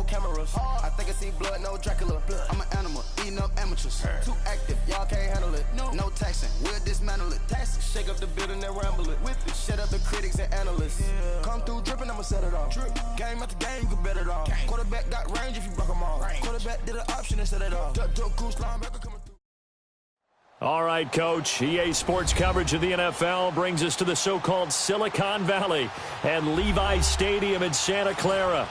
cameras. I think I see blood, no Dracula. I'm an animal, eating up amateurs. Too active, y'all can't handle it. No taxing, we'll dismantle it. Shake up the building and ramble it. Whip it, shut up the critics and analysts. Come through dripping, I'ma set it off. Game after game, you can bet it off. Quarterback got range if you broke them off. Quarterback did an option and set it off. Duck goose linebacker coming through. All right, Coach. EA Sports coverage of the NFL brings us to the so-called Silicon Valley and Levi Stadium in Santa Clara.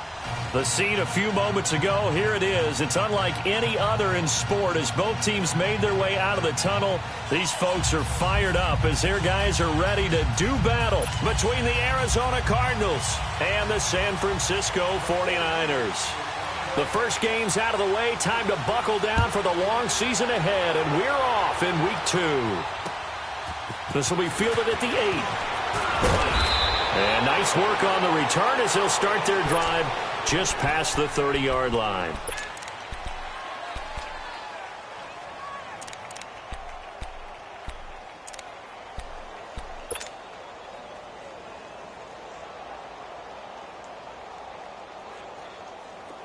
The scene a few moments ago, here it is. It's unlike any other in sport as both teams made their way out of the tunnel. These folks are fired up as their guys are ready to do battle between the Arizona Cardinals and the San Francisco 49ers. The first game's out of the way. Time to buckle down for the long season ahead, and we're off in Week 2. This will be fielded at the 8. And nice work on the return as they'll start their drive just past the 30-yard line.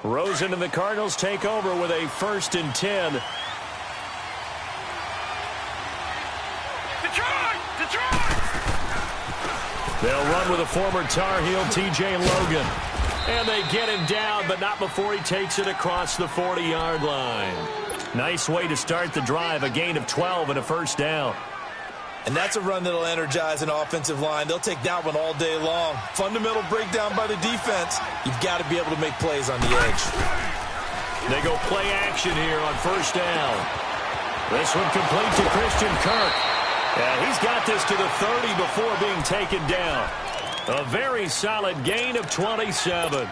Rosen and the Cardinals take over with a 1st and 10. Detroit! They'll run with a former Tar Heel, T.J. Logan. And they get him down, but not before he takes it across the 40-yard line. Nice way to start the drive, a gain of 12 and a 1st down. And that's a run that'll energize an offensive line. They'll take that one all day long. Fundamental breakdown by the defense. You've got to be able to make plays on the edge. They go play action here on 1st down. This one complete to Christian Kirk. And he's got this to the 30 before being taken down. A very solid gain of 27.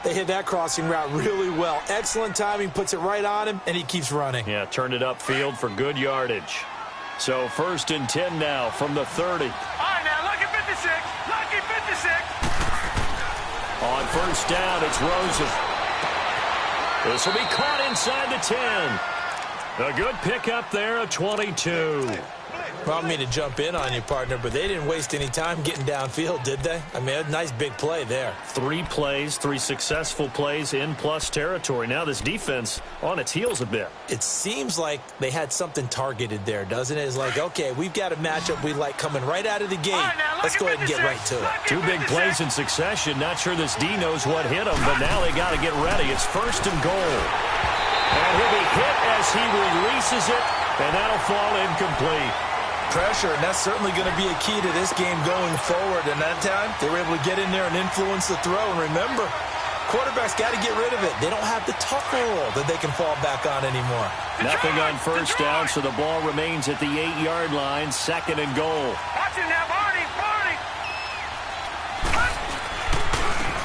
They hit that crossing route really well. Excellent timing, puts it right on him, and he keeps running. Yeah, turned it upfield for good yardage. So 1st and 10 now from the 30. All right, now, lucky 56. Lucky 56. On 1st down, it's Rosen. This will be caught inside the 10. A good pickup there, a 22. Well, I don't mean to jump in on you, partner, but they didn't waste any time getting downfield, did they? I mean, a nice big play there. 3 plays, 3 successful plays in plus territory. Now this defense on its heels a bit. It seems like they had something targeted there, doesn't it? It's like, okay, we've got a matchup we like coming right out of the gate. Let's go ahead and get right to it. 2 big plays in succession. Not sure this D knows what hit him, but now they got to get ready. It's 1st and goal. And he'll be hit as he releases it, and that'll fall incomplete. Pressure, and that's certainly going to be a key to this game going forward. And that time, they were able to get in there and influence the throw. And remember, quarterbacks got to get rid of it. They don't have the tucker roll that they can fall back on anymore. Nothing on 1st down, so the ball remains at the 8-yard line, 2nd and goal. Watch it now, Barney.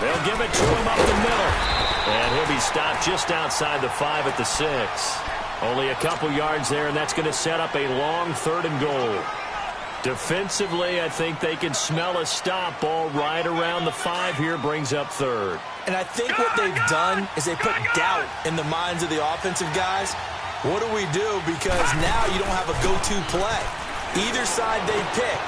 They'll give it to him up the middle. And he'll be stopped just outside the 5 at the 6. Only a couple yards there, and that's going to set up a long 3rd and goal. Defensively, I think they can smell a stop. Ball right around the 5 here, brings up 3rd. And I think what they've done is they put doubt in the minds of the offensive guys. What do we do? Because now you don't have a go-to play. Either side they pick.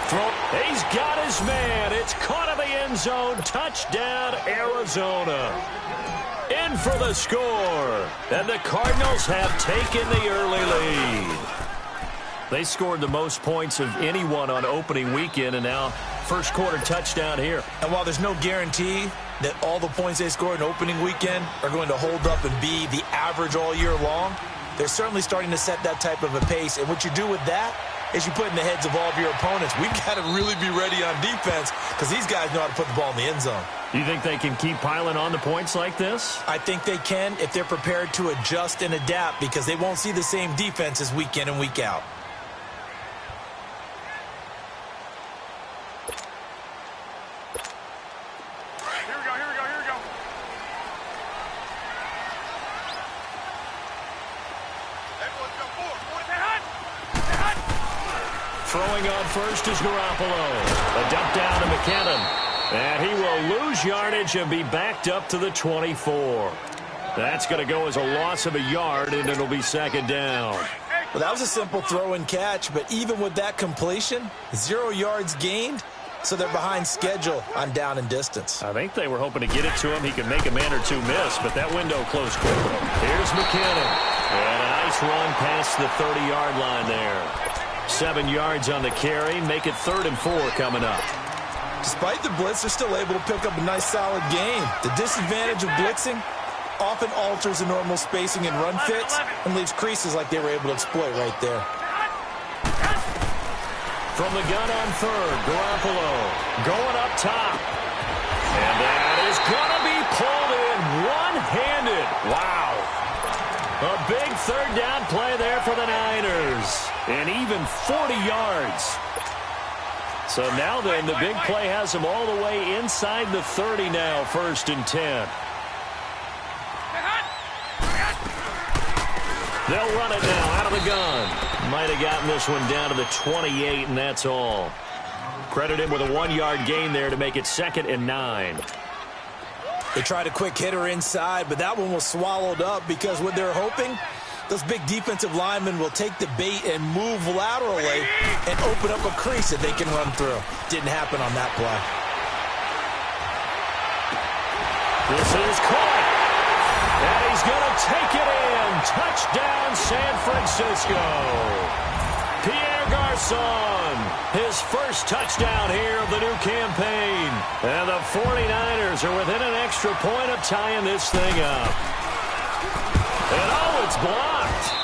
He's got his man. It's caught in the end zone. Touchdown, Arizona. In for the score. And the Cardinals have taken the early lead. They scored the most points of anyone on opening weekend, and now 1st quarter touchdown here. And while there's no guarantee that all the points they scored in opening weekend are going to hold up and be the average all year long, they're certainly starting to set that type of a pace. And what you do with that is you put in the heads of all of your opponents, we got to really be ready on defense because these guys know how to put the ball in the end zone. You think they can keep piling on the points like this? I think they can if they're prepared to adjust and adapt because they won't see the same defenses week in and week out. Here we go. Throwing on 1st is Garoppolo. A dump down to McKinnon. And he will lose yardage and be backed up to the 24. That's going to go as a loss of a yard, and it'll be 2nd down. Well, that was a simple throw and catch, but even with that completion, 0 yards gained, so they're behind schedule on down and distance. I think they were hoping to get it to him. He could make a man or two miss, but that window closed quickly. Here's McKinnon. And a nice run past the 30-yard line there. 7 yards on the carry. Make it 3rd and 4 coming up. Despite the blitz, they're still able to pick up a nice solid gain. The disadvantage of blitzing often alters the normal spacing and run fits and leaves creases like they were able to exploit right there. From the gun on 3rd, Garoppolo going up top. And that is going to be pulled in one-handed. Wow. A big 3rd down play there for the Niners. And even 40 yards. So now then, the big play has them all the way inside the 30 now, 1st and 10. They'll run it now out of the gun. Might have gotten this one down to the 28, and that's all. Credit him with a 1-yard gain there to make it 2nd and 9. They tried a quick hitter inside, but that one was swallowed up because what they're hoping, those big defensive linemen will take the bait and move laterally and open up a crease that they can run through. Didn't happen on that play. This is caught. And he's going to take it in. Touchdown, San Francisco. Pierre Garçon, his first touchdown here of the new campaign. And the 49ers are within an extra point of tying this thing up. And oh, it's blocked.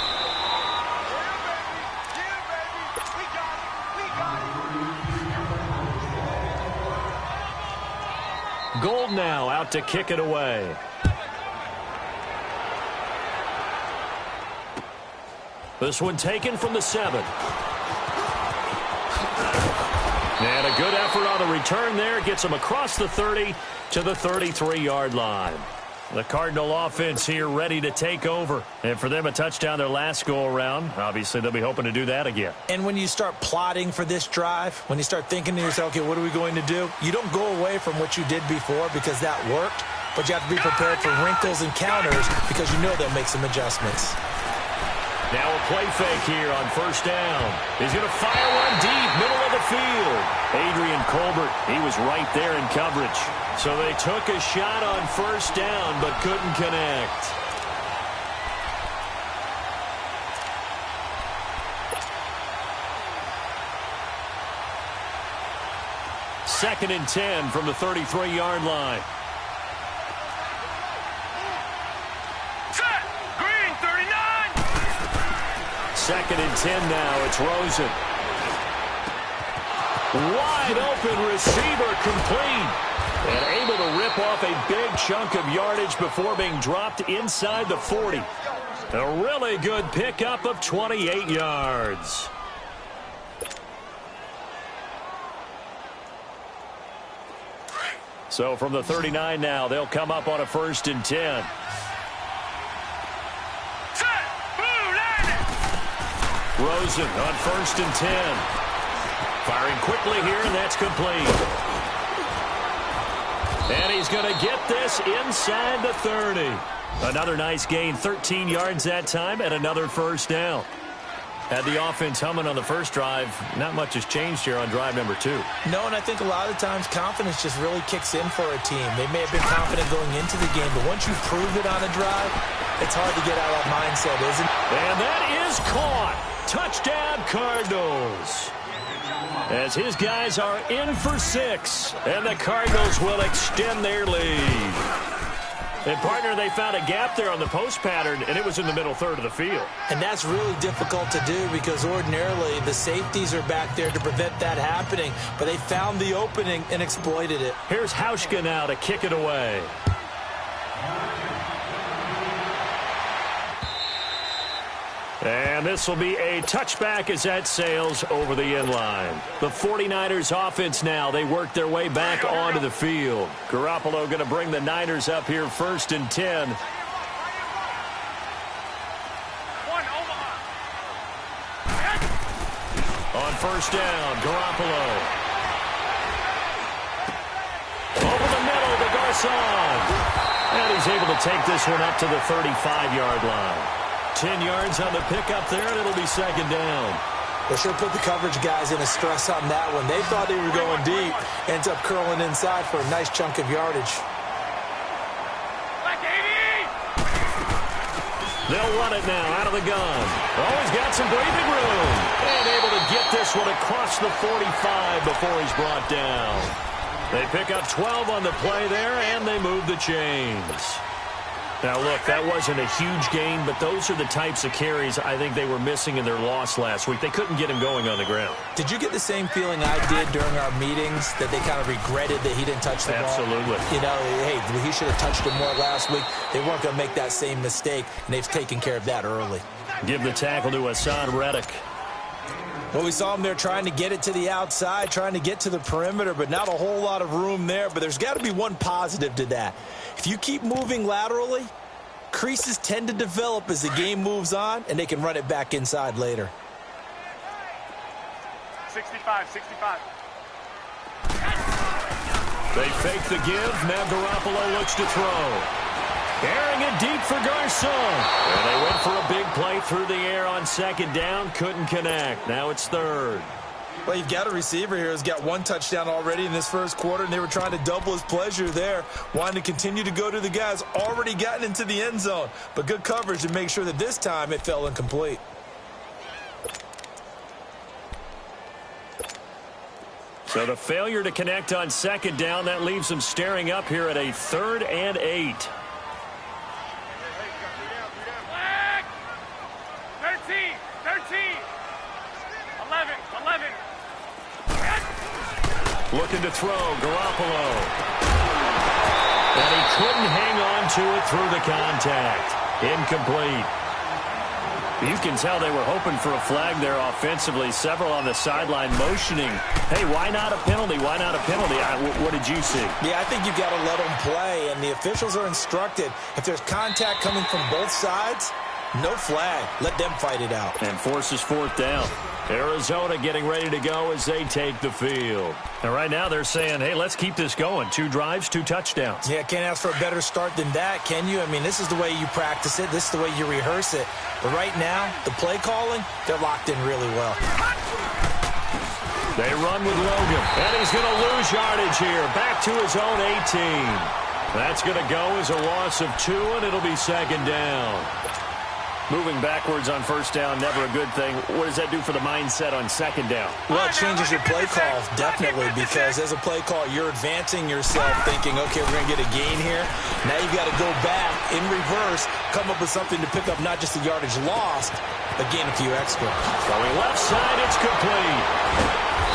Gold now out to kick it away. This one taken from the 7. And a good effort on the return there. Gets them across the 30 to the 33-yard line. The Cardinal offense here ready to take over. And for them, a touchdown their last go-around. Obviously, they'll be hoping to do that again. And when you start plotting for this drive, when you start thinking to yourself, okay, what are we going to do? You don't go away from what you did before because that worked. But you have to be prepared for wrinkles and counters because you know they'll make some adjustments. Now a play fake here on 1st down. He's going to fire one deep, middle of the field. Adrian Colbert, he was right there in coverage. So they took a shot on 1st down, but couldn't connect. Second and 10 from the 33-yard line. Set! Green, 39! 2nd and 10 now. It's Rosen. Wide open receiver complete. And able to rip off a big chunk of yardage before being dropped inside the 40. A really good pickup of 28 yards. So from the 39 now, they'll come up on a 1st and 10. Rosen on 1st and 10. Firing quickly here, and that's complete. And he's going to get this inside the 30. Another nice gain, 13 yards that time, and another 1st down. Had the offense humming on the first drive. Not much has changed here on drive number 2. No, and I think a lot of times confidence just really kicks in for a team. They may have been confident going into the game, but once you prove it on a drive, it's hard to get out of that mindset, isn't it? And that is caught. Touchdown, Cardinals. As his guys are in for 6, and the Cardinals will extend their lead. And, partner, they found a gap there on the post pattern, and it was in the middle 3rd of the field. And that's really difficult to do because ordinarily the safeties are back there to prevent that happening. But they found the opening and exploited it. Here's Hauschka now to kick it away. And this will be a touchback as that sails over the end line. The 49ers offense now, they work their way back onto the field. Garoppolo going to bring the Niners up here 1st and 10. On 1st down, Garoppolo. Over the middle to Garçon. And he's able to take this one up to the 35-yard line. 10 yards on the pickup there, and it'll be 2nd down. They sure put the coverage guys in a stress on that one. They thought they were going deep. Ends up curling inside for a nice chunk of yardage. They'll run it now out of the gun. Oh, he's got some breathing room. And able to get this one across the 45 before he's brought down. They pick up 12 on the play there, and they move the chains. Now, look, that wasn't a huge gain, but those are the types of carries I think they were missing in their loss last week. They couldn't get him going on the ground. Did you get the same feeling I did during our meetings, that they kind of regretted that he didn't touch the ball? Absolutely. You know, hey, he should have touched it more last week. They weren't going to make that same mistake, and they've taken care of that early. Give the tackle to Hassan Reddick. Well, we saw him there trying to get it to the outside, trying to get to the perimeter, but not a whole lot of room there. But there's got to be one positive to that. If you keep moving laterally, creases tend to develop as the game moves on, and they can run it back inside later. 65. They fake the give. Now Garoppolo looks to throw. Airing it deep for Garcon. And they went for a big play through the air on second down. Couldn't connect. Now it's third. Well, you've got a receiver here who's got one touchdown already in this first quarter, and they were trying to double his pleasure there, wanting to continue to go to the guys already gotten into the end zone. But good coverage to make sure that this time it fell incomplete. So the failure to connect on second down, that leaves them staring up here at a 3rd and 8. 11. Looking to throw, Garoppolo. And he couldn't hang on to it through the contact. Incomplete. You can tell they were hoping for a flag there offensively. Several on the sideline motioning. Hey, why not a penalty? Why not a penalty? What did you see? Yeah, I think you've got to let them play, and the officials are instructed. If there's contact coming from both sides, no flag. Let them fight it out. And forces 4th down. Arizona getting ready to go as they take the field. And right now they're saying, hey, let's keep this going. 2 drives, 2 touchdowns. Yeah, can't ask for a better start than that, can you? I mean, this is the way you practice it. This is the way you rehearse it. But right now, the play calling, they're locked in really well. They run with Logan. And he's going to lose yardage here. Back to his own 18. That's going to go as a loss of 2, and it'll be 2nd down. Moving backwards on 1st down, never a good thing. What does that do for the mindset on 2nd down? Well, it changes your play call, definitely, because as a play call, you're advancing yourself thinking, okay, we're going to get a gain here. Now you've got to go back in reverse, come up with something to pick up not just the yardage lost, but gain a few extra. Going left side, it's complete.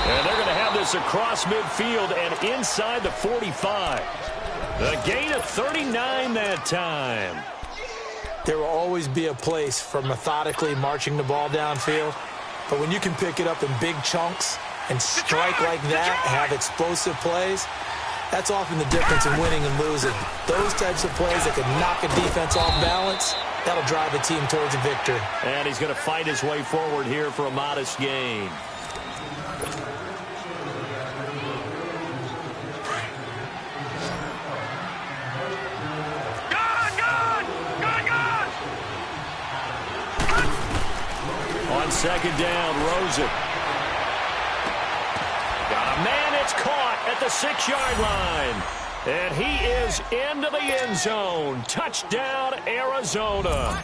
And they're going to have this across midfield and inside the 45. A gain of 39 that time. There will always be a place for methodically marching the ball downfield. But when you can pick it up in big chunks and strike like that, have explosive plays, that's often the difference in winning and losing. Those types of plays that can knock a defense off balance, that'll drive a team towards a victory. And he's going to fight his way forward here for a modest gain. On 2nd down, Rosen. Got a man, it's caught at the 6-yard line. And he is into the end zone. Touchdown, Arizona.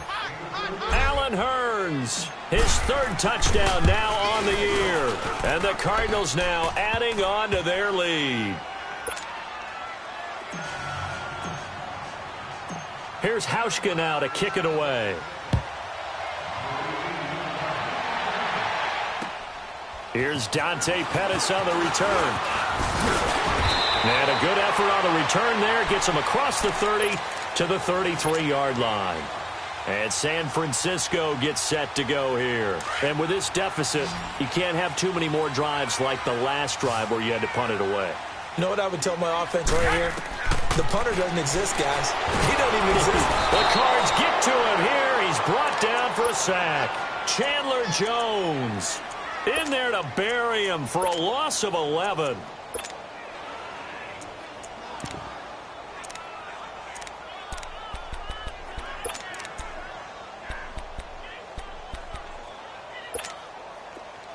Allen Hurns, his 3rd touchdown now on the year. And the Cardinals now adding on to their lead. Here's Hauschka now to kick it away. Here's Dante Pettis on the return. And a good effort on the return there. Gets him across the 30 to the 33-yard line. And San Francisco gets set to go here. And with this deficit, you can't have too many more drives like the last drive where you had to punt it away. You know what I would tell my offense right here? The punter doesn't exist, guys. He doesn't even exist. The Cards get to him here. He's brought down for a sack. Chandler Jones in there to bury him for a loss of 11.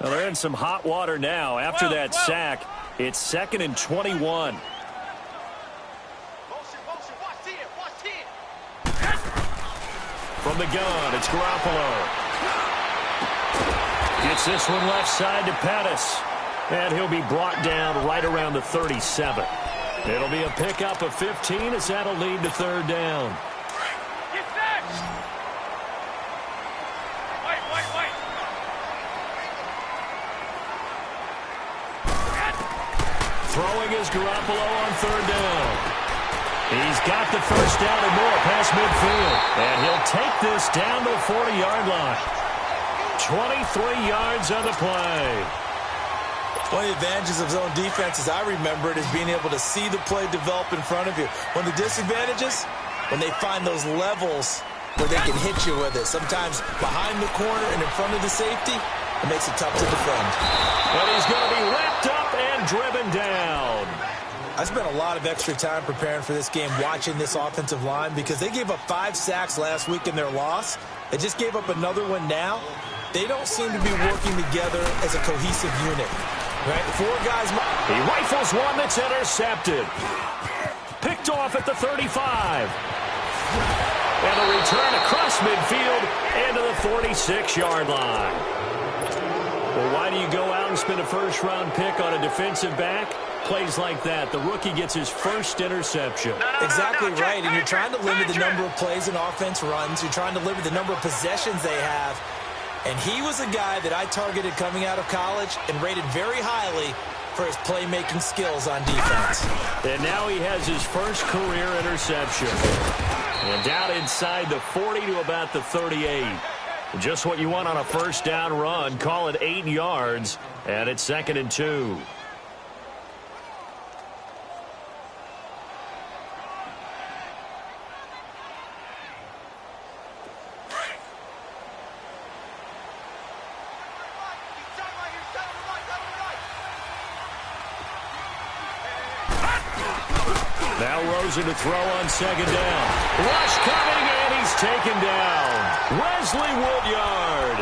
Well, they're in some hot water now. After that sack, it's 2nd and 21. From the gun, it's Garoppolo. Gets this one left side to Pettis. And he'll be brought down right around the 37. It'll be a pickup of 15 as that'll lead to 3rd down. Throwing is Garoppolo on 3rd down. He's got the first down and more past midfield. And he'll take this down to the 40-yard line. 23 yards on the play. One of the advantages of zone defense, as I remember it, is being able to see the play develop in front of you. One of the disadvantages, when they find those levels where they can hit you with it. Sometimes behind the corner and in front of the safety, it makes it tough to defend. But he's going to be wrapped up and driven down. I spent a lot of extra time preparing for this game, watching this offensive line, because they gave up 5 sacks last week in their loss. They just gave up another one now. They don't seem to be working together as a cohesive unit. Right? 4 guys. He rifles one that's intercepted. Picked off at the 35. And a return across midfield into the 46-yard line. Well, why do you go out and spend a first-round pick on a defensive back? Plays like that. The rookie gets his first interception. Exactly right. And you're trying to limit the number of plays and offense runs. You're trying to limit the number of possessions they have. And he was a guy that I targeted coming out of college and rated very highly for his playmaking skills on defense. And now he has his first career interception. And down inside the 40 to about the 38. Just what you want on a first down run. Call it 8 yards. And it's 2nd and 2. Now Rosen to throw on 2nd down. Rush coming, and he's taken down. Wesley Woodyard.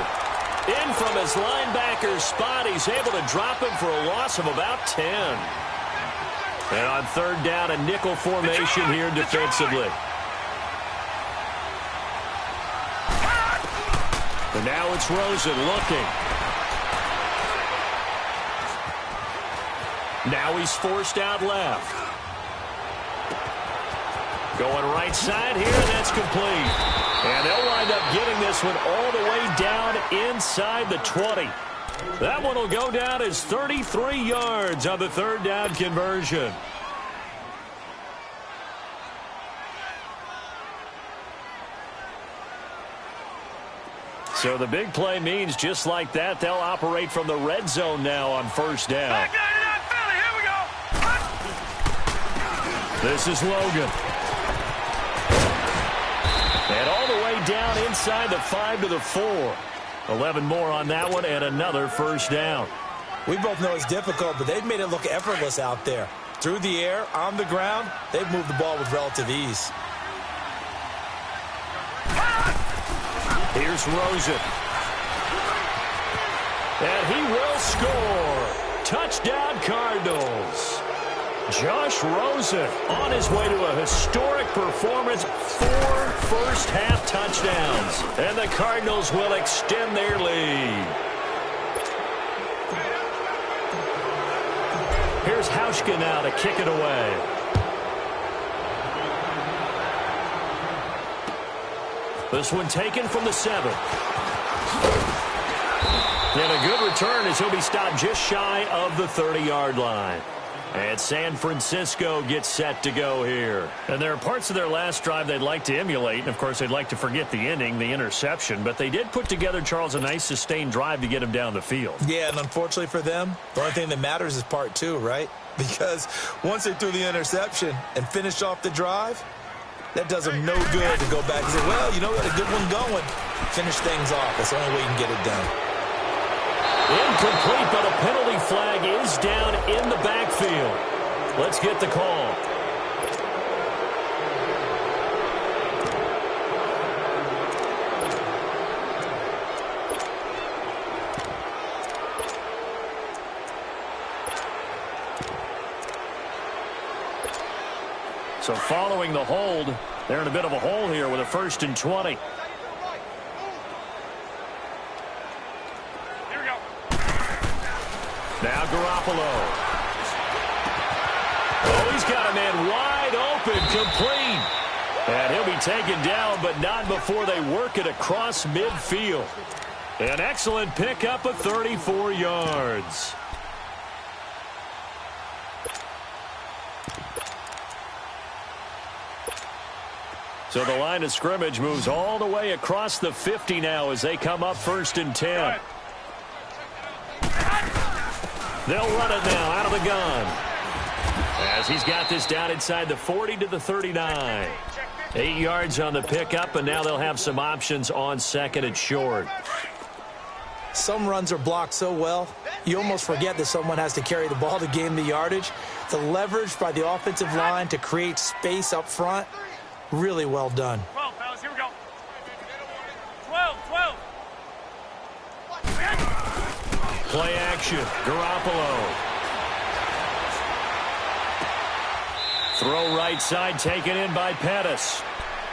In from his linebacker spot. He's able to drop him for a loss of about 10. And on 3rd down, a nickel formation here defensively. And now it's Rosen looking. Now he's forced out left. Going right side here, and that's complete. And they'll wind up getting this one all the way down inside the 20. That one will go down as 33 yards on the 3rd down conversion. So the big play means just like that, they'll operate from the red zone now on 1st down. This is Logan. And all the way down inside the 5 to the 4. 11 more on that one and another 1st down. We both know it's difficult, but they've made it look effortless out there. Through the air, on the ground, they've moved the ball with relative ease. Here's Rosen. And he will score. Touchdown Cardinals. Josh Rosen on his way to a historic performance, 4 first-half touchdowns. And the Cardinals will extend their lead. Here's Hauschka now to kick it away. This one taken from the 7. And a good return as he'll be stopped just shy of the 30-yard line. And San Francisco gets set to go here. And there are parts of their last drive they'd like to emulate. And, of course, they'd like to forget the ending, the interception. But they did put together, Charles, a nice sustained drive to get him down the field. Yeah, and unfortunately for them, the only thing that matters is part 2, right? Because once they threw the interception and finished off the drive, that does them no good to go back and say, well, you know, got a good one going. Finish things off. That's the only way you can get it done. Incomplete, but a penalty flag is down in the backfield. Let's get the call. So following the hold, they're in a bit of a hole here with a 1st and 20. Here we go. Now Garoppolo. Oh, he's got a man wide open, complete. And he'll be taken down, but not before they work it across midfield. An excellent pickup of 34 yards. So the line of scrimmage moves all the way across the 50 now as they come up 1st and 10. They'll run it now out of the gun. As he's got this down inside the 40 to the 39. 8 yards on the pickup, and now they'll have some options on 2nd and short. Some runs are blocked so well, you almost forget that someone has to carry the ball to gain the yardage. The leverage by the offensive line to create space up front, really well done. 12, fellas, here we go. 12, 12. Play action, Garoppolo. Throw right side taken in by Pettis.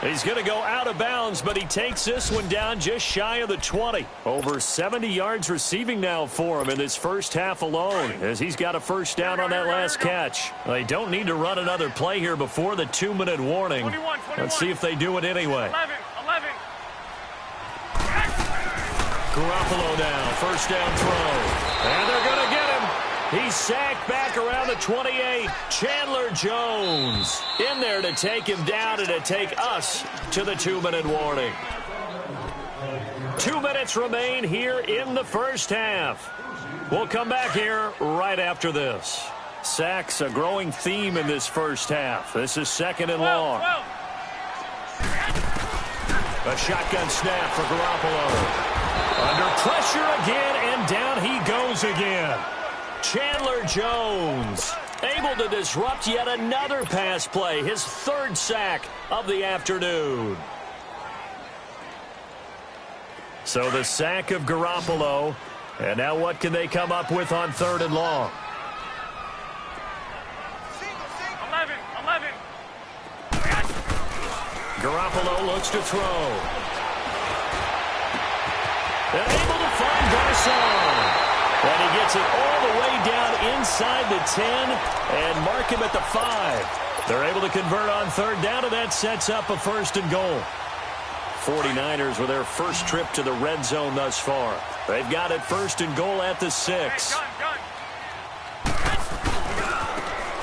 He's going to go out of bounds, but he takes this one down just shy of the 20. Over 70 yards receiving now for him in this first half alone, as he's got a 1st down on that last catch. They don't need to run another play here before the 2-minute warning. 21. Let's see if they do it anyway. 11. Garoppolo now, 1st down throw. And they're going to get him. He's sacked back around the 28. Chandler Jones in there to take him down and to take us to the 2-minute warning. 2 minutes remain here in the first half. We'll come back here right after this. Sacks a growing theme in this first half. This is 2nd and long. 12. A shotgun snap for Garoppolo. Under pressure again, and down he goes again. Chandler Jones able to disrupt yet another pass play, his 3rd sack of the afternoon. So the sack of Garoppolo, and now what can they come up with on 3rd and long? 11. Garoppolo looks to throw. And able to find Garcon. And he gets it all the way down inside the 10 and mark him at the 5. They're able to convert on 3rd down, and that sets up a 1st and goal. 49ers with their first trip to the red zone thus far. They've got it 1st and goal at the 6.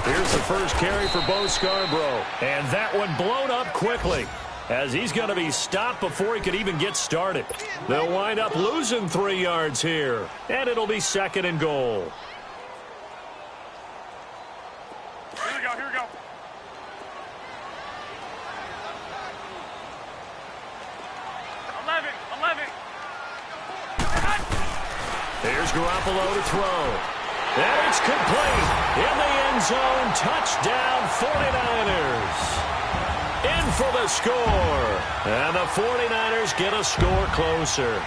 Here's the first carry for Bo Scarborough. And that one blown up quickly, as he's going to be stopped before he could even get started. They'll wind up losing 3 yards here, and it'll be 2nd and goal. Here we go. Here's Garoppolo to throw. And it's complete. In the end zone, touchdown 49ers. In for the score. And the 49ers get a score closer.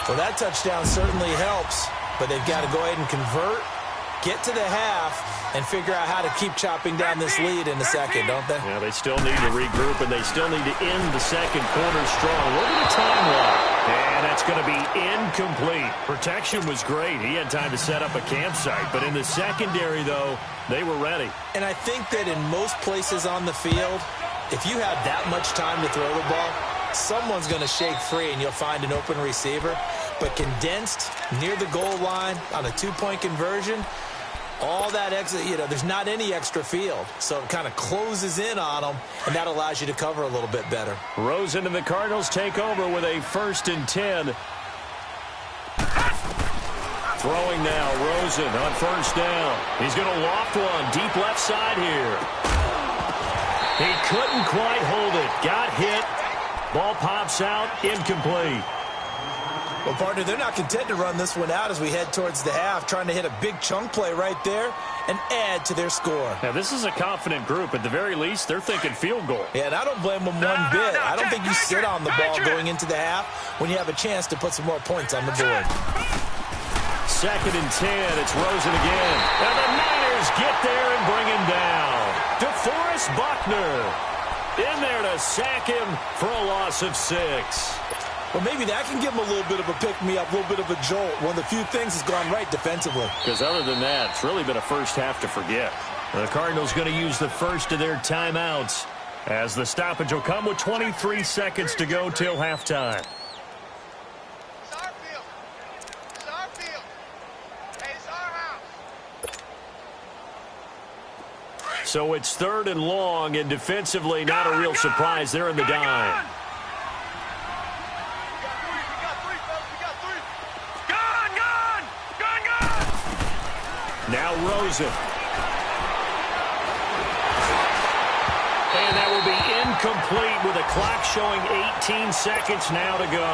Well, that touchdown certainly helps, but they've got to go ahead and convert, get to the half, and figure out how to keep chopping down this lead in the 2nd, don't they? Yeah, they still need to regroup, and they still need to end the 2nd quarter strong. Look at the timeline. And that's going to be incomplete. Protection was great. He had time to set up a campsite, but in the secondary, though, they were ready. And I think that in most places on the field, if you have that much time to throw the ball, someone's going to shake free and you'll find an open receiver. But condensed near the goal line on a 2-point conversion, all that extra, there's not any extra field. So it kind of closes in on them, and that allows you to cover a little bit better. Rosen and the Cardinals take over with a 1st and 10. Throwing now, Rosen on 1st down. He's going to loft one deep left side here. He couldn't quite hold it. Got hit. Ball pops out, incomplete. Well, partner, they're not content to run this one out as we head towards the half, trying to hit a big chunk play right there and add to their score. Now, this is a confident group. At the very least, they're thinking field goal. Yeah, and I don't blame them one bit. I don't think you sit on the ball going into the half when you have a chance to put some more points on the board. 2nd and 10. It's Rosen again. And the Niners get there and bring him down. DeForest Buckner in there to sack him for a loss of 6. Well, maybe that can give him a little bit of a pick-me-up, a little bit of a jolt. One of the few things that's gone right defensively. Because other than that, it's really been a first half to forget. The Cardinals going to use the first of their timeouts as the stoppage will come with 23 seconds to go till halftime. It's our field. It's our field. Hey, it's our house. So it's 3rd and long, and defensively not a real surprise. They're in the dime. Now Rosen. And that will be incomplete with a clock showing 18 seconds now to go.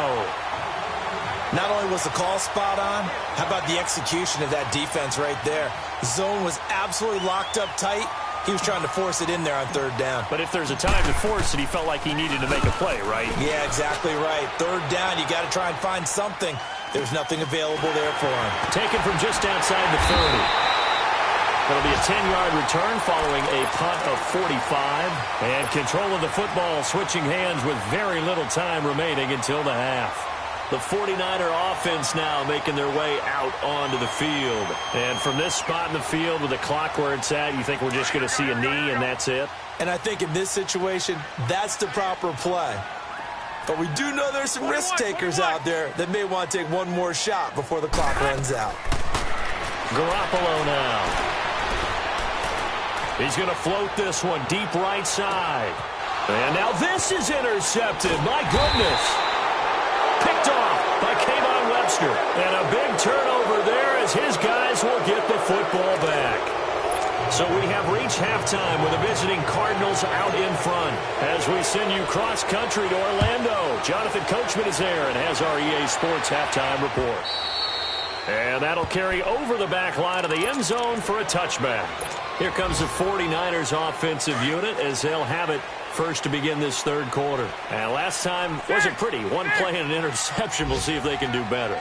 Not only was the call spot on, how about the execution of that defense right there? The zone was absolutely locked up tight. He was trying to force it in there on 3rd down. But if there's a time to force it, he felt like he needed to make a play, right? Yeah, exactly right. 3rd down, you got to try and find something. There's nothing available there for him. Taken from just outside the 30. It'll be a 10-yard return following a punt of 45. And control of the football switching hands with very little time remaining until the half. The 49er offense now making their way out onto the field. And from this spot in the field with the clock where it's at, you think we're just going to see a knee and that's it? And I think in this situation, that's the proper play. But we do know there's some risk takers out there that may want to take one more shot before the clock runs out. Garoppolo now. He's going to float this one deep right side. And now this is intercepted. My goodness. Picked off by Kayvon Webster. And a big turnover there as his guys will get the football back. So we have reached halftime with the visiting Cardinals out in front. As we send you cross-country to Orlando, Jonathan Coachman is there and has our EA Sports halftime report. And that'll carry over the back line of the end zone for a touchback. Here comes the 49ers offensive unit as they'll have it first to begin this 3rd quarter. And last time wasn't pretty. One play and an interception. We'll see if they can do better.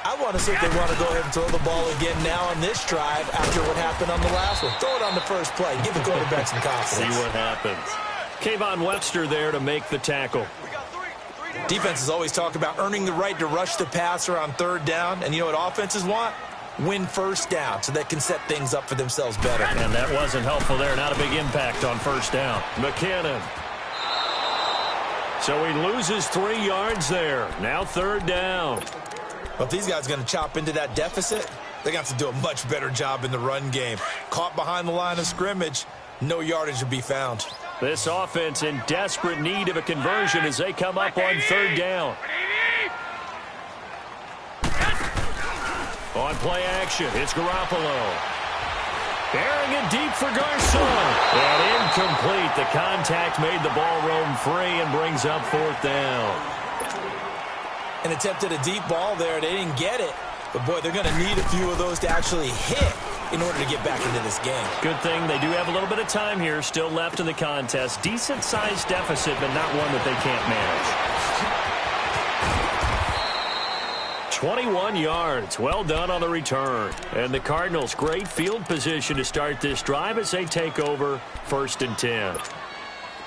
I want to see if they want to go ahead and throw the ball again now on this drive after what happened on the last one. Throw it on the first play. Give the quarterback some confidence. See what happens. Kayvon Webster there to make the tackle. Defenses always talk about earning the right to rush the passer on 3rd down. And you know what offenses want? Win 1st down so they can set things up for themselves better. And that wasn't helpful there. Not a big impact on 1st down. McKinnon. So he loses 3 yards there. Now 3rd down. Well, if these guys are going to chop into that deficit, they're going to have to do a much better job in the run game. Caught behind the line of scrimmage, no yardage to be found. This offense in desperate need of a conversion as they come up on 3rd down. On play action, it's Garoppolo. Bearing it deep for Garcon. And incomplete. The contact made the ball roam free and brings up 4th down. An attempt at a deep ball there. They didn't get it. But, boy, they're going to need a few of those to actually hit in order to get back into this game. Good thing they do have a little bit of time here still left in the contest. Decent-sized deficit, but not one that they can't manage. 21 yards. Well done on the return. And the Cardinals, great field position to start this drive as they take over 1st and 10.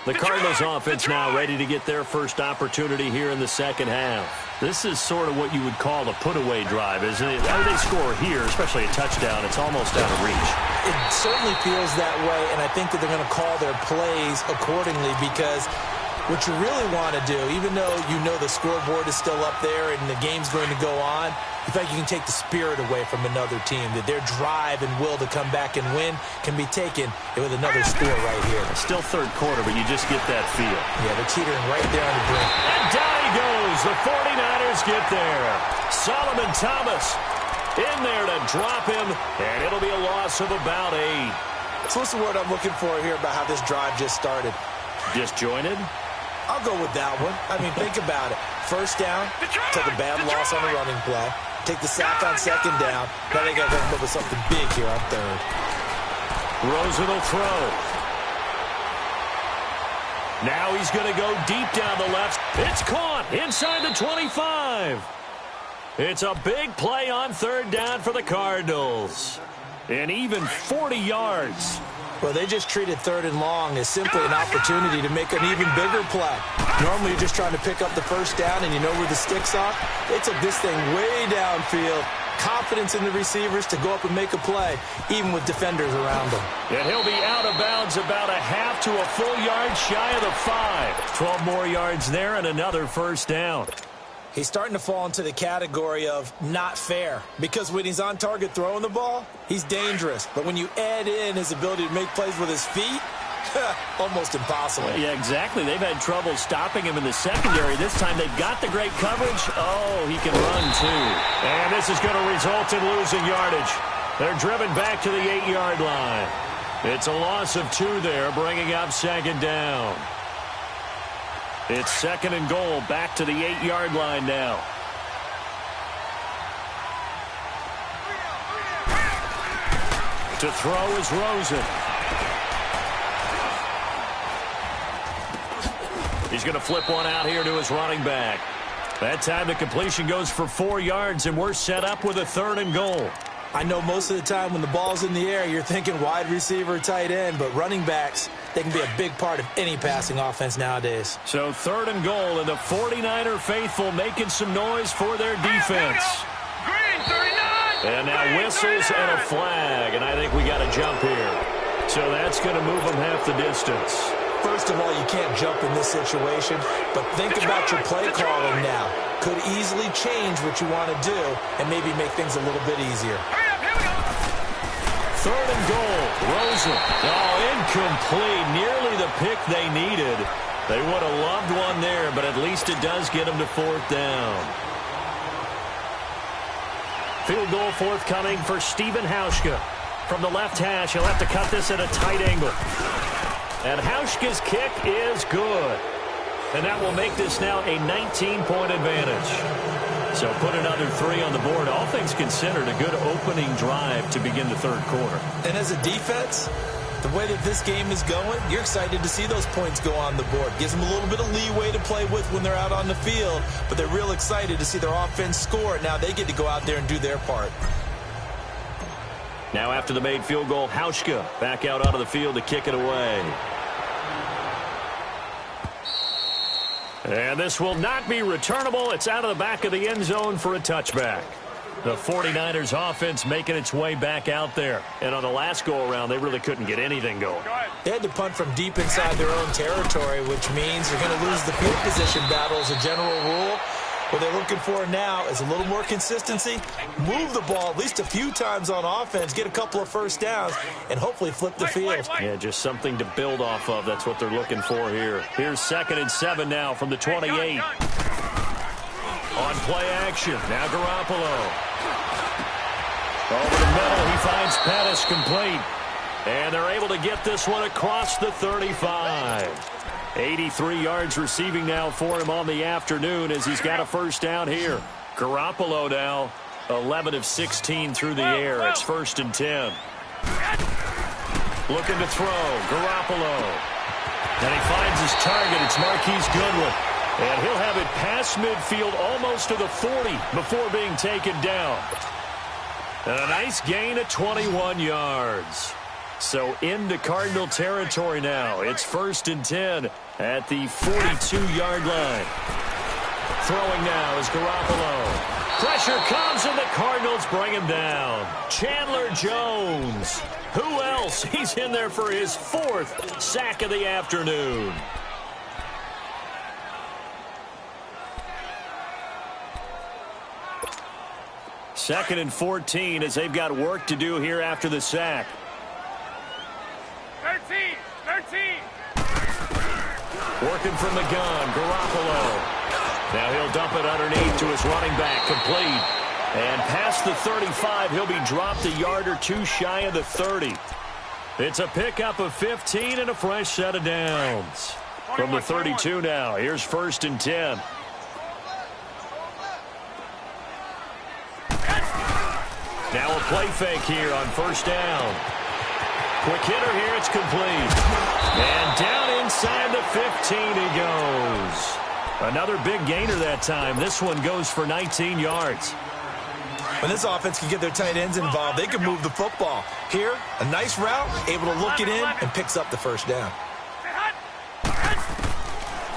The Cardinals offense now ready to get their first opportunity here in the 2nd half. This is sort of what you would call a put-away drive, isn't it? How they score here, especially a touchdown, it's almost out of reach. It certainly feels that way, and I think that they're going to call their plays accordingly because what you really want to do, even though you know the scoreboard is still up there and the game's going to go on, you think you can take the spirit away from another team, that their drive and will to come back and win can be taken with another score right here. Still 3rd quarter, but you just get that feel. Yeah, they're teetering right there on the brink. And down he goes. The 49ers get there. Solomon Thomas in there to drop him, and it'll be a loss of about 8. So what's the word I'm looking for here about how this drive just started? Disjointed? I'll go with that one. I mean, think about it. 1st down, take a bad loss on a running play. Take the sack on 2nd down. Now they got to come up with something big here on 3rd. Rosen will throw. Now he's going to go deep down the left. It's caught inside the 25. It's a big play on 3rd down for the Cardinals. And even 40 yards. Well, they just treated 3rd and long as simply an opportunity to make an even bigger play. Normally, you're just trying to pick up the first down, and you know where the sticks are. They took this thing way downfield. Confidence in the receivers to go up and make a play, even with defenders around them. And he'll be out of bounds about a half to a full yard shy of the 5. 12 more yards there and another first down. He's starting to fall into the category of not fair, because when he's on target throwing the ball, he's dangerous. But when you add in his ability to make plays with his feet, almost impossible. Yeah, exactly. They've had trouble stopping him in the secondary. This time they've got the great coverage. Oh, he can run too. And this is going to result in losing yardage. They're driven back to the 8-yard line. It's a loss of 2 there, bringing up 2nd down. It's 2nd and goal, back to the 8-yard line now. To throw is Rosen. He's going to flip one out here to his running back. That time the completion goes for 4 yards, and we're set up with a 3rd and goal. I know most of the time when the ball's in the air, you're thinking wide receiver, tight end, but running backs, they can be a big part of any passing offense nowadays. So 3rd and goal, and the 49er faithful making some noise for their defense. Green 39. And now whistles and a flag, and I think we got a jump here. So that's going to move them half the distance. First of all, you can't jump in this situation, but think about your play calling now. Could easily change what you want to do and maybe make things a little bit easier. 3rd and goal. Rosen. Oh, incomplete. Nearly the pick they needed. They would have loved one there, but at least it does get them to 4th down. Field goal forthcoming for Stephen Hauschka. From the left hash, he'll have to cut this at a tight angle. And Hauschka's kick is good. And that will make this now a 19-point advantage. So put another 3 on the board. All things considered, a good opening drive to begin the 3rd quarter. And as a defense, the way that this game is going, you're excited to see those points go on the board. Gives them a little bit of leeway to play with when they're out on the field, but they're real excited to see their offense score. Now they get to go out there and do their part. Now after the made field goal, Hauschka back out onto the field to kick it away. And this will not be returnable. It's out of the back of the end zone for a touchback. The 49ers offense making its way back out there. And on the last go-around, they really couldn't get anything going. They had to punt from deep inside their own territory, which means they're going to lose the field position battle as a general rule. What they're looking for now is a little more consistency, move the ball at least a few times on offense, get a couple of first downs, and hopefully flip the field. Yeah, just something to build off of. That's what they're looking for here. Here's 2nd and 7 now from the 28. On play action, now Garoppolo. Over the middle, he finds Pettis complete. And they're able to get this one across the 35. 83 yards receiving now for him on the afternoon as he's got a first down here. Garoppolo now 11 of 16 through the air. It's 1st and 10. Looking to throw. Garoppolo. And he finds his target. It's Marquise Goodwin. And he'll have it past midfield almost to the 40 before being taken down. And a nice gain of 21 yards. So into Cardinal territory now. It's 1st and 10 at the 42-yard line. Throwing now is Garoppolo. Pressure comes and the Cardinals bring him down. Chandler Jones. Who else? He's in there for his 4th sack of the afternoon. Second and 14 as they've got work to do here after the sack. 13. Working from the gun, Garoppolo. Now he'll dump it underneath to his running back, complete. And past the 35, he'll be dropped a yard or two shy of the 30. It's a pickup of 15 and a fresh set of downs. From the 32 now, here's 1st and 10. Now a play fake here on 1st down. Quick hitter here, it's complete. And down inside the 15 he goes. Another big gainer that time. This one goes for 19 yards. When this offense can get their tight ends involved, they can move the football. Here, a nice route, able to look it in, and picks up the first down.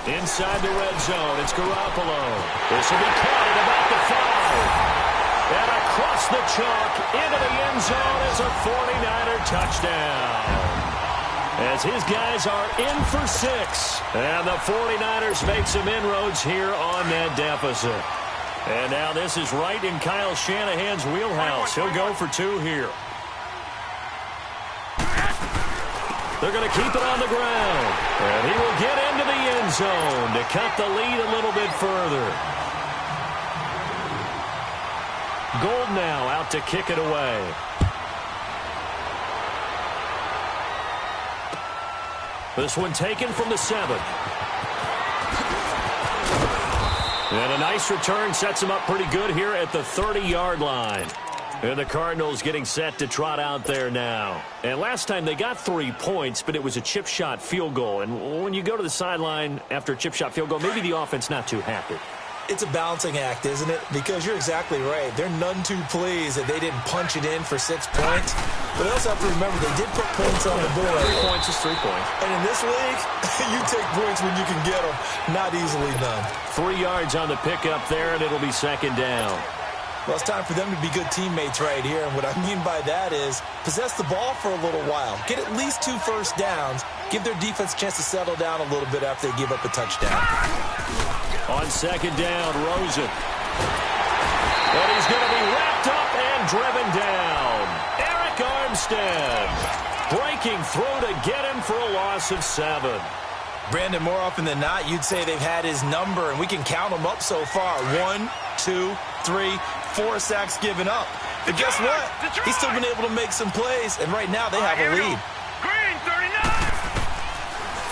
Inside the red zone, it's Garoppolo. This will be caught at about the 5. And across the chalk, into the end zone is a 49er touchdown. As his guys are in for 6. And the 49ers make some inroads here on that deficit. And now this is right in Kyle Shanahan's wheelhouse. He'll go for 2 here. They're going to keep it on the ground. And he will get into the end zone to cut the lead a little bit further. Gold now out to kick it away. This one taken from the 7. And a nice return sets him up pretty good here at the 30-yard line. And the Cardinals getting set to trot out there now. And last time they got 3 points, but it was a chip shot field goal. And when you go to the sideline after a chip shot field goal, maybe the offense not too happy. It's a balancing act, isn't it? Because you're exactly right. They're none too pleased that they didn't punch it in for 6 points. But they also have to remember they did put points on the board. 3 points is 3 points. And in this league, you take points when you can get them. Not easily done. 3 yards on the pickup there, and it'll be second down. Well, it's time for them to be good teammates right here. And what I mean by that is possess the ball for a little while. Get at least 2 first downs. Give their defense a chance to settle down a little bit after they give up a touchdown. On second down, Rosen. And he's going to be wrapped up and driven down. Eric Armstead breaking through to get him for a loss of 7. Brandon, more often than not, you'd say they've had his number, and we can count them up so far. 1, 2, 3, 4 sacks given up. But guess what? He's still been able to make some plays, and right now they have a lead. Green, 39.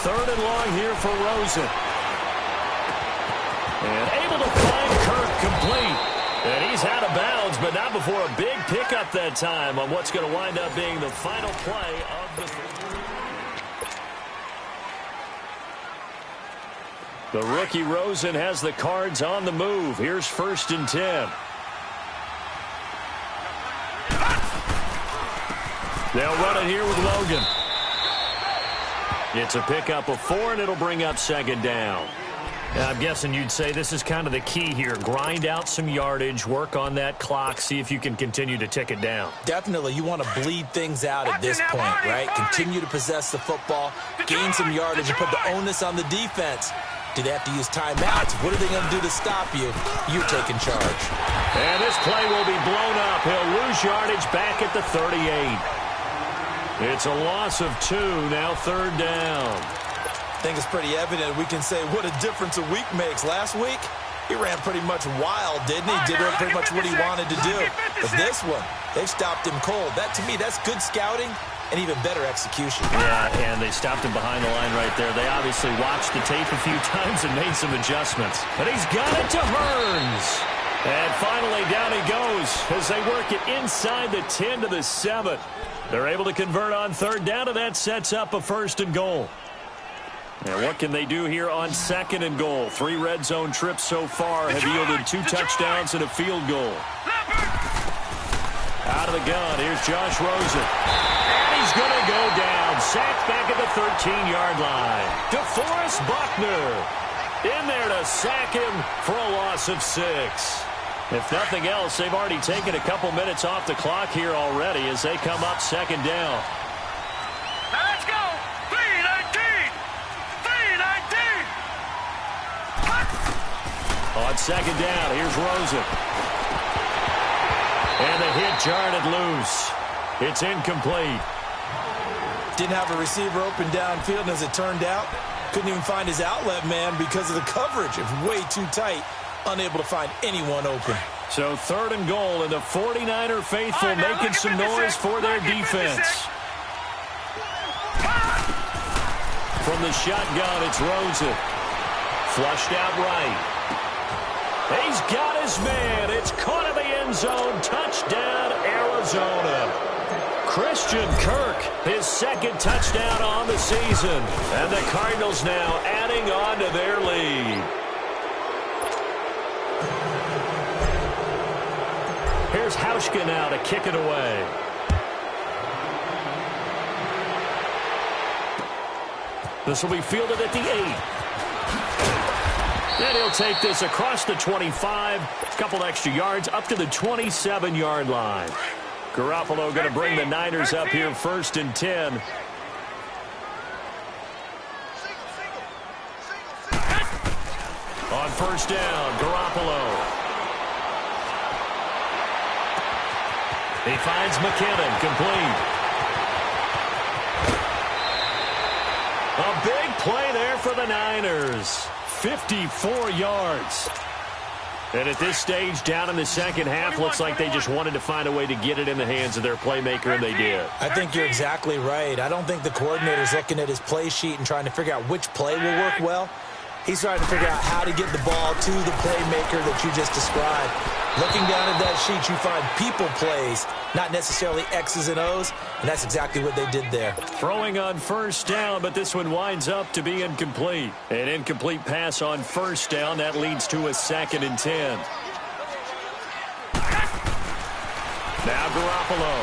3rd and long here for Rosen. And able to find Kirk complete. And he's out of bounds, but not before a big pickup that time on what's going to wind up being the final play of the rookie Rosen has the Cards on the move. Here's 1st and 10. They'll run it here with Logan. It's a pickup of 4, and it'll bring up second down. Now, I'm guessing you'd say this is kind of the key here. Grind out some yardage, work on that clock, see if you can continue to tick it down. Definitely. You want to bleed things out at this point, right? Continue to possess the football, gain some yardage, and put the onus on the defense. Do they have to use timeouts? What are they going to do to stop you? You're taking charge. And this play will be blown up. He'll lose yardage back at the 38. It's a loss of 2, now 3rd down. I think it's pretty evident we can say what a difference a week makes. Last week, he ran pretty much wild, didn't he? Did pretty much what he wanted to do. But this one, they've stopped him cold. That, to me, that's good scouting and even better execution. Yeah, and they stopped him behind the line right there. They obviously watched the tape a few times and made some adjustments. But he's got it to Hearns. And finally, down he goes as they work it inside the 10 to the 7. They're able to convert on 3rd down, and that sets up a 1st and goal. And what can they do here on 2nd and goal? 3 red zone trips so far have yielded 2 touchdowns and a field goal. Out of the gun, here's Josh Rosen. And he's going to go down. Sacked back at the 13-yard line. DeForest Buckner in there to sack him for a loss of 6. If nothing else, they've already taken a couple minutes off the clock here already as they come up 2nd down. Now let's go. 3-19. 3-19. On 2nd down, here's Rosen. And the hit jarred loose. It's incomplete. Didn't have a receiver open downfield, and as it turned out, couldn't even find his outlet man because of the coverage. It was way too tight. Unable to find anyone open. So 3rd and goal, and the 49er faithful making some noise for their defense. From the shotgun, it's Rosen. Flushed out right. He's got his man. It's caught in the end zone. Touchdown, Arizona. Christian Kirk, his 2nd touchdown on the season. And the Cardinals now adding on to their lead. Here's how Hauschka now to kick it away. This will be fielded at the 8. And he'll take this across the 25. A couple extra yards up to the 27-yard line. Garoppolo going to bring the Niners up here 1st and 10. On 1st down, Garoppolo. He finds McKinnon, complete. A big play there for the Niners. 54 yards. And at this stage, down in the second half, looks like they just wanted to find a way to get it in the hands of their playmaker, and they did. I think you're exactly right. I don't think the coordinator's looking at his play sheet and trying to figure out which play will work well. He's trying to figure out how to get the ball to the playmaker that you just described. Looking down at that sheet, you find people plays, not necessarily X's and O's, and that's exactly what they did there. Throwing on 1st down, but this one winds up to be incomplete. An incomplete pass on 1st down. That leads to a 2nd and 10. Now Garoppolo.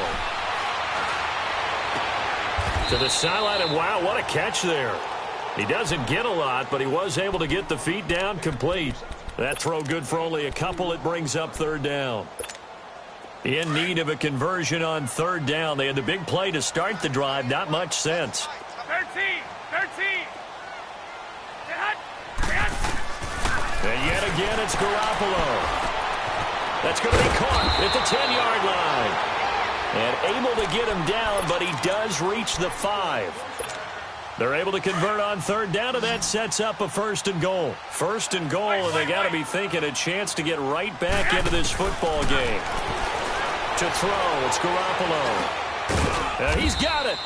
To the sideline, and wow, what a catch there. He doesn't get a lot, but he was able to get the feet down complete. That throw good for only a couple. It brings up 3rd down. In need of a conversion on 3rd down. They had the big play to start the drive. Not much sense. 13. And yet again, it's Garoppolo. That's going to be caught at the 10-yard line. And able to get him down, but he does reach the 5. They're able to convert on 3rd down, and that sets up a 1st and goal. 1st and goal, and they got to be thinking a chance to get right back into this football game. To throw, it's Garoppolo. And he's got it.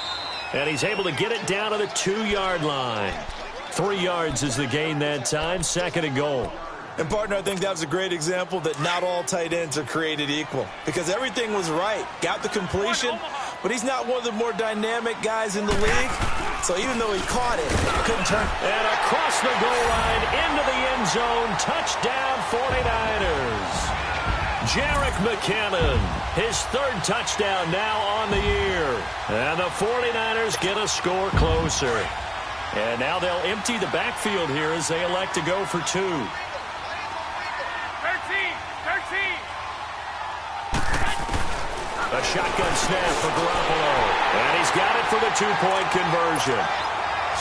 And he's able to get it down to the 2-yard line. 3 yards is the gain that time, 2nd and goal. And, partner, I think that was a great example that not all tight ends are created equal. Because everything was right. Got the completion, but he's not one of the more dynamic guys in the league. So even though he caught it, couldn't turn. And across the goal line, into the end zone, touchdown 49ers. Jerick McKinnon, his 3rd touchdown now on the year. And the 49ers get a score closer. And now they'll empty the backfield here as they elect to go for 2. 13. A shotgun snap for Garoppolo. And he's got it for the 2-point conversion.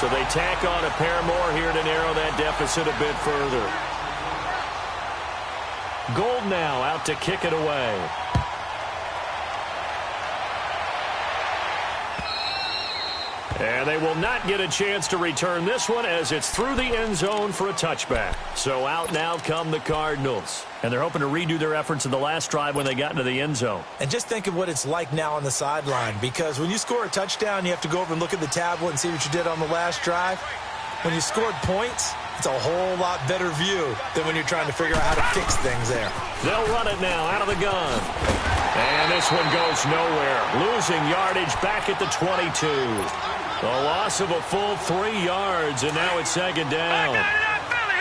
So they tack on a pair more here to narrow that deficit a bit further. Gold now out to kick it away. And they will not get a chance to return this one as it's through the end zone for a touchback. So out now come the Cardinals. And they're hoping to redo their efforts in the last drive when they got into the end zone. And just think of what it's like now on the sideline, because when you score a touchdown, you have to go over and look at the tablet and see what you did on the last drive. When you scored points, it's a whole lot better view than when you're trying to figure out how to fix things there. They'll run it now out of the gun. And this one goes nowhere. Losing yardage back at the 22. A loss of a full 3 yards, and now it's 2nd down.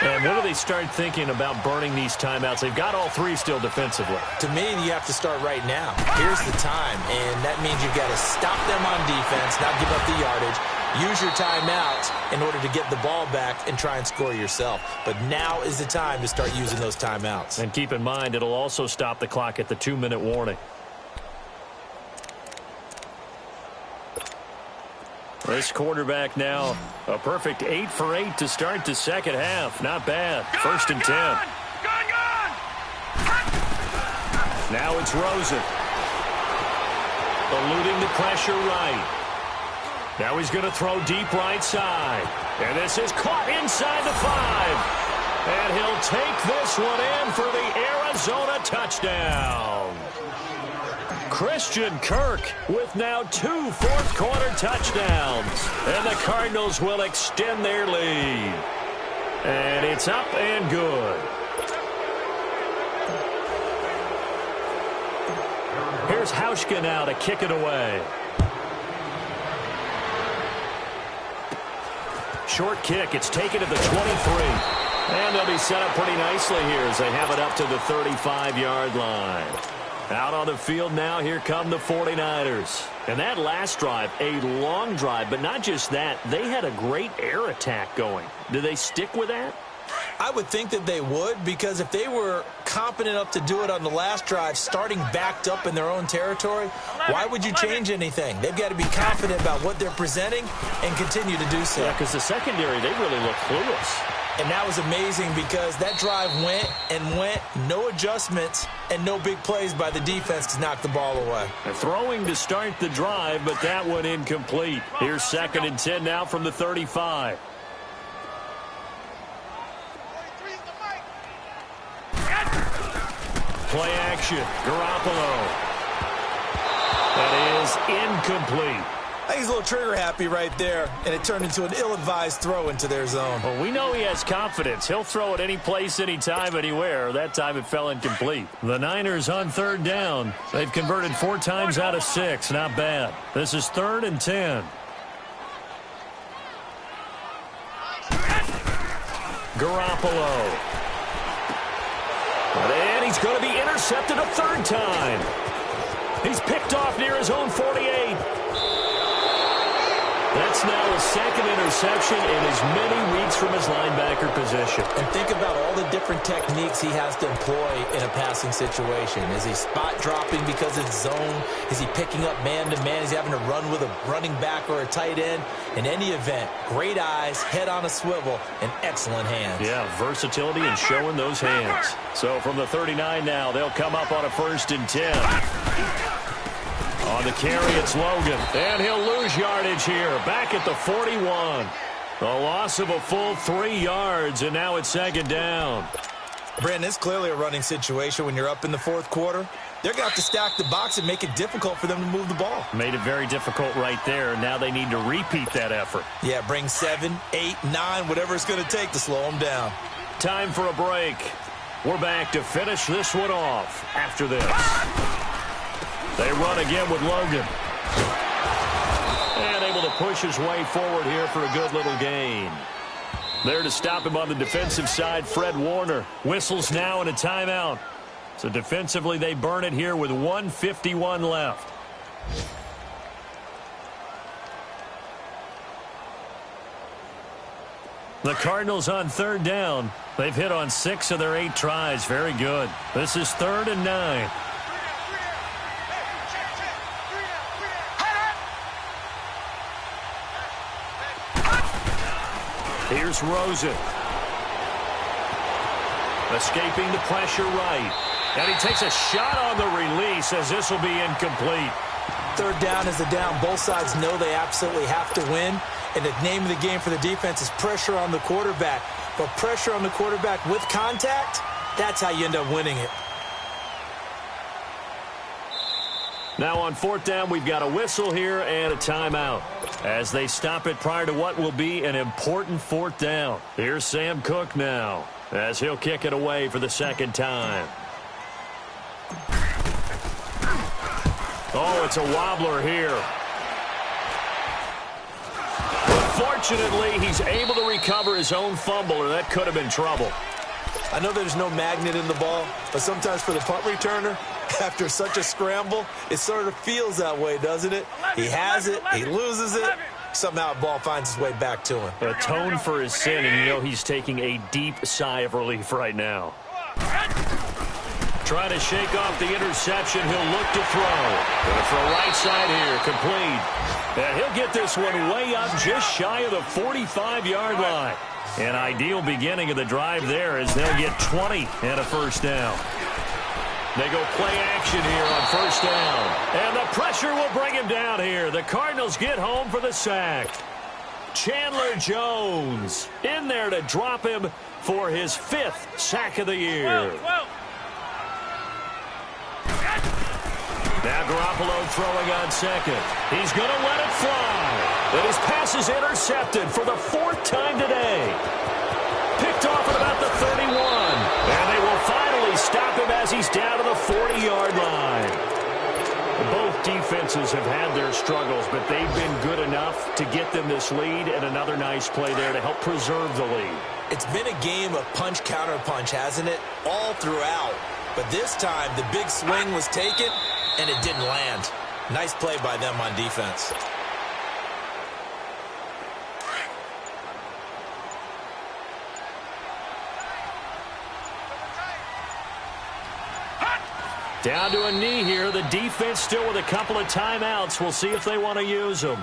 And when do they start thinking about burning these timeouts? They've got all 3 still defensively. To me, you have to start right now. Here's the time, and that means you've got to stop them on defense, not give up the yardage. Use your timeouts in order to get the ball back and try and score yourself. But now is the time to start using those timeouts. And keep in mind, it'll also stop the clock at the 2-minute warning. This quarterback now, a perfect 8 for 8 to start the second half. Not bad. 1st and 10. Now it's Rosen. Eluding the pressure right. Now he's going to throw deep right side. And this is caught inside the 5. And he'll take this one in for the Arizona touchdown. Christian Kirk with now 2 fourth-quarter touchdowns. And the Cardinals will extend their lead. And it's up and good. Here's Hauschka now to kick it away. Short kick. It's taken at the 23. And they'll be set up pretty nicely here as they have it up to the 35-yard line. Out on the field now, here come the 49ers. And that last drive, a long drive, but not just that, they had a great air attack going. Do they stick with that? I would think that they would, because if they were competent enough to do it on the last drive, starting backed up in their own territory, why would you change anything? They've got to be confident about what they're presenting and continue to do so. Yeah, because the secondary, they really look clueless. And that was amazing because that drive went and went, no adjustments, and no big plays by the defense to knock the ball away. They're throwing to start the drive, but that one incomplete. Here's 2nd and 10 now from the 35. Play action. Garoppolo. That is incomplete. I think he's a little trigger happy right there, and it turned into an ill-advised throw into their zone. Well, we know he has confidence. He'll throw it any place, anytime, anywhere. That time it fell incomplete. The Niners on 3rd down. They've converted 4 times out of 6. Not bad. This is 3rd and 10. Garoppolo. And he's going to be intercepted a 3rd time. He's picked off near his own 48. That's now his 2nd interception in as many weeks from his linebacker position. And think about all the different techniques he has to employ in a passing situation. Is he spot dropping because it's zone? Is he picking up man-to-man? Is he having to run with a running back or a tight end? In any event, great eyes, head on a swivel, and excellent hands. Yeah, versatility and showing those hands. So from the 39 now, they'll come up on a 1st and 10. On the carry, it's Logan. And he'll lose yardage here. Back at the 41. A loss of a full 3 yards, and now it's 2nd down. Brandon, it's clearly a running situation when you're up in the 4th quarter. They're going to have to stack the box and make it difficult for them to move the ball. Made it very difficult right there. Now they need to repeat that effort. Yeah, bring 7, 8, 9, whatever it's going to take to slow them down. Time for a break. We're back to finish this one off after this. They run again with Logan. And able to push his way forward here for a good little gain. There to stop him on the defensive side, Fred Warner. Whistles now and a timeout. So defensively, they burn it here with 1:51 left. The Cardinals on 3rd down. They've hit on 6 of their 8 tries. Very good. This is 3rd and 9. Here's Rosen. Escaping the pressure right. And he takes a shot on the release as this will be incomplete. 3rd down is a down. Both sides know they absolutely have to win. And the name of the game for the defense is pressure on the quarterback. But pressure on the quarterback with contact, that's how you end up winning it. Now on 4th down, we've got a whistle here and a timeout as they stop it prior to what will be an important 4th down. Here's Sam Cook now as he'll kick it away for the 2nd time. Oh, it's a wobbler here. Fortunately, he's able to recover his own fumble, or that could have been trouble. I know there's no magnet in the ball, but sometimes for the punt returner, after such a scramble, it sort of feels that way, doesn't it? He has it, he loses it, somehow the ball finds its way back to him. Atone for his sin, and you know he's taking a deep sigh of relief right now. Trying to shake off the interception, he'll look to throw. Going for a right side here, complete. And he'll get this one way up just shy of the 45-yard line. An ideal beginning of the drive there as they'll get 20 and a 1st down. They go play action here on 1st down. And the pressure will bring him down here. The Cardinals get home for the sack. Chandler Jones in there to drop him for his 5th sack of the year. Now Garoppolo throwing on 2nd. He's going to let it fly. And his pass is intercepted for the 4th time today. Picked off at about the 31. And they will finally stop him as he's down to the 40-yard line. Both defenses have had their struggles, but they've been good enough to get them this lead, and another nice play there to help preserve the lead. It's been a game of punch-counter-punch, hasn't it? All throughout. But this time, the big swing was taken, and it didn't land. Nice play by them on defense. Down to a knee here. The defense still with a couple of timeouts. We'll see if they want to use them.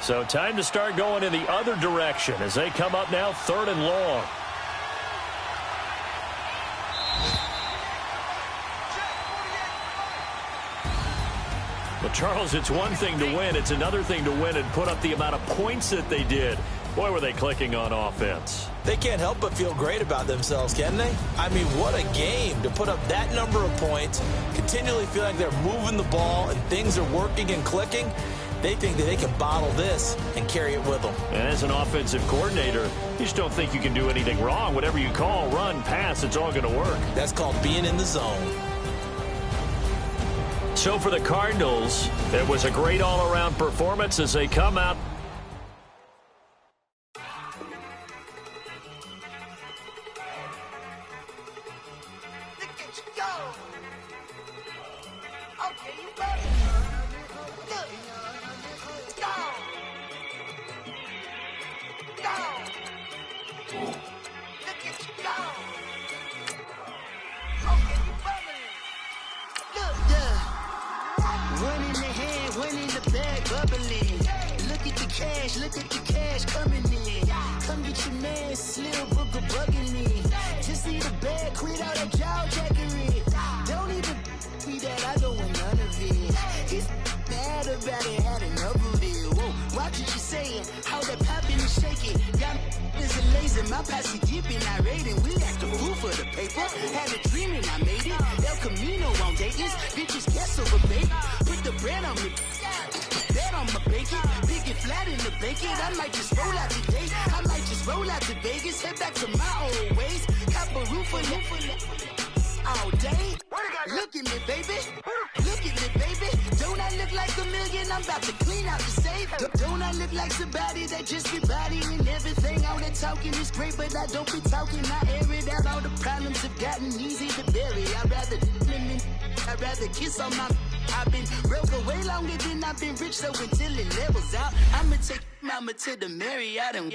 So time to start going in the other direction as they come up now 3rd and long. Well, Charles, it's one thing to win. It's another thing to win and put up the amount of points that they did. Boy, were they clicking on offense. They can't help but feel great about themselves, can they? I mean, what a game to put up that number of points, continually feel like they're moving the ball and things are working and clicking. They think that they can bottle this and carry it with them. And as an offensive coordinator, you just don't think you can do anything wrong. Whatever you call, run, pass, it's all going to work. That's called being in the zone. So for the Cardinals, it was a great all-around performance as they come out. Look at the cash coming in. Come get your man, Slim Booker bugging me. Just see the bag, quit all that jaw jackery. Don't even be that, I don't want none of it. He's mad about it, had enough of it. Whoa, watch what you saying, how that poppin' and shaking. Y'all is a lazy, my posse dipping, I raiding. We act the fool for the paper. Had a dream and I made it. El Camino on Dayton's, bitches guess over baby. Put the bread on me. Bet on my bacon, big and flat in the bacon. I might just roll out today. I might just roll out to Vegas, head back to my old ways. Cop a roof for all day. Look at me, baby. Look at me, baby. Don't I look like a million? I'm about to clean out the safe. Don't I look like somebody that just be bodying everything? All that talking is great, but I don't be talking. I air it out. All the problems have gotten easy to bury. I'd rather kiss on my. I've been broke way longer than I've been rich, so until it levels out, I'ma take mama to the Marriott and